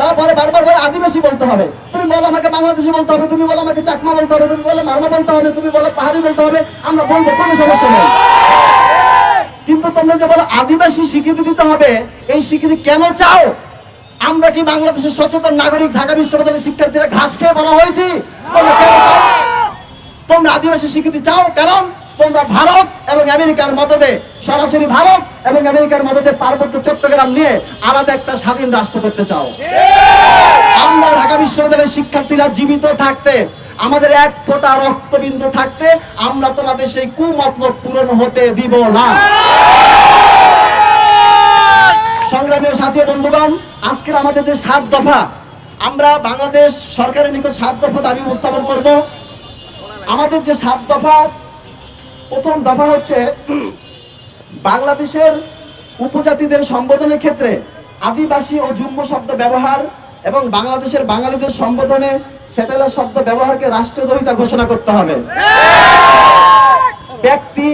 তারা বলে বারবার বলে আদিবাসী বলতে হবে, তুমি বলো আমাকে বাংলাদেশি বলতে হবে, তুমি বলো আমাকে চাকমা বলতে হবে, তুমি বলো মারমা বলতে হবে, তুমি বলো পাহাড়ি বলতে হবে, আমরা বলবো, কোনো সমস্যা নেই। কিন্তু তোমরা যে বলো আদিবাসী স্বীকৃতি দিতে হবে, এই স্বীকৃতি কেন চাও? আমরা কি বাংলাদেশের সচেতন নাগরিক ঢাকা বিশ্ববিদ্যালয়ের শিক্ষার্থীরা ঘাস খেয়ে বলা হয়েছি? তোমরা আদিবাসী স্বীকৃতি চাও কারণ তোমরা ভারত এবং আমেরিকার মদদে, সরাসরি ভারত এবং আমেরিকার মদদে পার্বত্য চট্টগ্রাম নিয়ে আলাদা একটা স্বাধীন রাষ্ট্র করতে চাও। আমরা ঢাকা বিশ্ববিদ্যালয়ের শিক্ষার্থীরা জীবিত থাকতে, আমাদের এক ফোঁটা রক্তবিন্দু থাকতে আমরা তোমাদের সেই কুমতলব পূরণ হতে দিব না। সংগ্রামী সাথী বন্ধুগণ, আজকের আমাদের যে 7 দফা, আমরা বাংলাদেশ সরকারের নিকট 7 দফা দাবি উপস্থাপন করব। আমাদের যে 7 দফা, প্রথম দফা হচ্ছে বাংলাদেশের উপজাতিদের সম্বোধনের ক্ষেত্রে আদিবাসী ও যুগ্ম শব্দ ব্যবহার এবং বাংলাদেশের বাঙালিদের সম্বোধনে স্যাটেলাইট শব্দ ব্যবহারকে রাষ্ট্রদ্রোহিতা ঘোষণা করতে হবে। ব্যক্তি,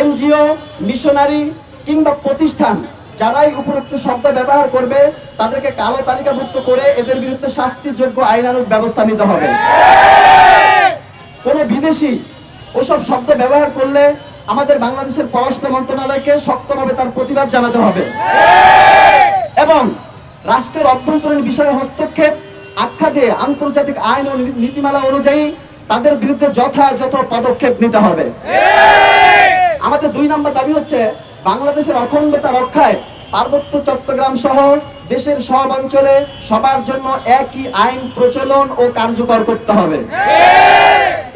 এনজিও, মিশনারি কিংবা প্রতিষ্ঠান যারাই উপরোক্ত শব্দ ব্যবহার করবে তাদেরকে কালো তালিকাভুক্ত করে এদের বিরুদ্ধে শাস্তিযোগ্য আইনানুগ ব্যবস্থা নিতে হবে। কোন বিদেশি ওসব শব্দ ব্যবহার করলে আমাদের বাংলাদেশের পররাষ্ট্র মন্ত্রণালয়কে শক্তভাবে তার প্রতিবাদ জানাতে হবে এবং রাষ্ট্রের অভ্যন্তরীণ বিষয়ে হস্তক্ষেপ আখ্যা দিয়ে আন্তর্জাতিক আইন ও নীতিমালা অনুযায়ী তাদের বিরুদ্ধে যথাযথ পদক্ষেপ নিতে হবে। আমাদের 2 নম্বর দাবি হচ্ছে বাংলাদেশের অখণ্ডতা রক্ষায় পার্বত্য চট্টগ্রাম সহ দেশের সব অঞ্চলে সবার জন্য একই আইন প্রচলন ও কার্যকর করতে হবে।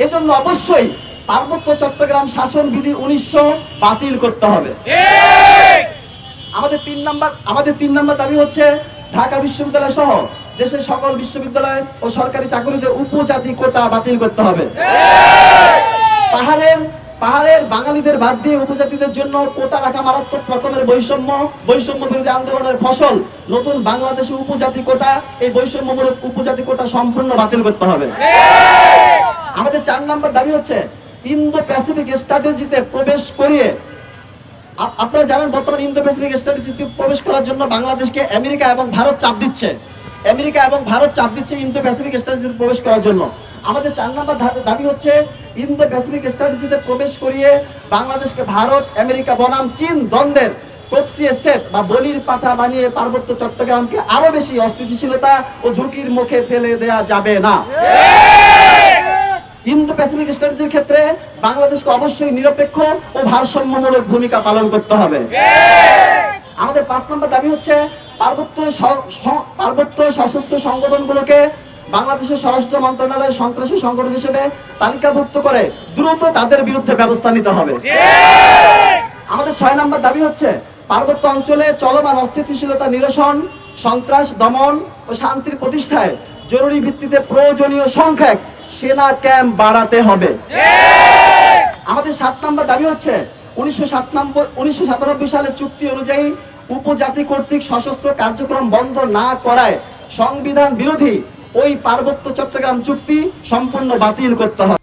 এজন্য অবশ্যই পার্বত্য চট্টগ্রাম শাসন বিধি 1900 বাতিল করতে হবে। আমাদের 3 নম্বর দাবি হচ্ছে ঢাকা বিশ্ববিদ্যালয় সহ দেশের সকল বিশ্ববিদ্যালয় ও সরকারি চাকরিতে উপজাতি কোটা বাতিল করতে হবে। পাহাড়ের বাঙালিদের বাদ দিয়ে উপজাতিদের জন্য কোটা রাখা মারাত্মক রকমের বৈষম্য বিরোধী আন্দোলনের ফসল নতুন বাংলাদেশে উপজাতি কোটা, এই বৈষম্যমূলক উপজাতি কোটা সম্পূর্ণ বাতিল করতে হবে। আমাদের 4 নম্বর দাবি হচ্ছে ইন্দো প্যাসিফিক স্ট্র্যাটেজিতে প্রবেশ করিয়ে, আপনারা জানেন বর্তমানে ইন্দো প্যাসিফিক স্ট্র্যাটেজিতে প্রবেশ করার জন্য বাংলাদেশকে আমেরিকা এবং ভারত চাপ দিচ্ছে ইন্দো প্যাসিফিক স্ট্র্যাটেজিতে প্রবেশ করার জন্য। আমাদের 4 নম্বর দাবি হচ্ছে ইন্দো প্যাসিফিক স্ট্র্যাটেজিতে প্রবেশ করিয়ে বাংলাদেশকে ভারত, আমেরিকা বনাম চীন দ্বন্দ্বের প্রক্সি স্টেট বা বলির পাঠা বানিয়ে পার্বত্য চট্টগ্রামকে আরো বেশি অস্থিতিশীলতা ও ঝুঁকির মুখে ফেলে দেয়া যাবে না। ইন্দো প্যাসিফিক স্ট্র্যাটেজির ক্ষেত্রে বাংলাদেশকে অবশ্যই নিরপেক্ষ ও ভারসাম্যমূলক ভূমিকা পালন করতে হবে। আমাদের 5 নম্বর দাবি হচ্ছে পার্বত্য সশস্ত্র সংগঠনগুলোকে বাংলাদেশের স্বরাষ্ট্র মন্ত্রণালয়ের সন্ত্রাসী সংগঠন হিসেবে তালিকাভুক্ত করে দ্রুত তাদের বিরুদ্ধে ব্যবস্থা নিতে হবে। আমাদের 6 নম্বর দাবি হচ্ছে পার্বত্য অঞ্চলে চলমান অস্থিতিশীলতা নিরসন, সন্ত্রাস দমন ও শান্তির প্রতিষ্ঠায় জরুরি ভিত্তিতে প্রয়োজনীয় সংখ্যক সেনা ক্যাম্প বাড়াতে হবে। আমাদের 7 নম্বর দাবি হচ্ছে 1997 সালের চুক্তি অনুযায়ী উপজাতি কর্তৃক সশস্ত্র কার্যক্রম বন্ধ না করায় সংবিধান বিরোধী ওই পার্বত্য চট্টগ্রাম চুক্তি সম্পূর্ণ বাতিল করতে হবে।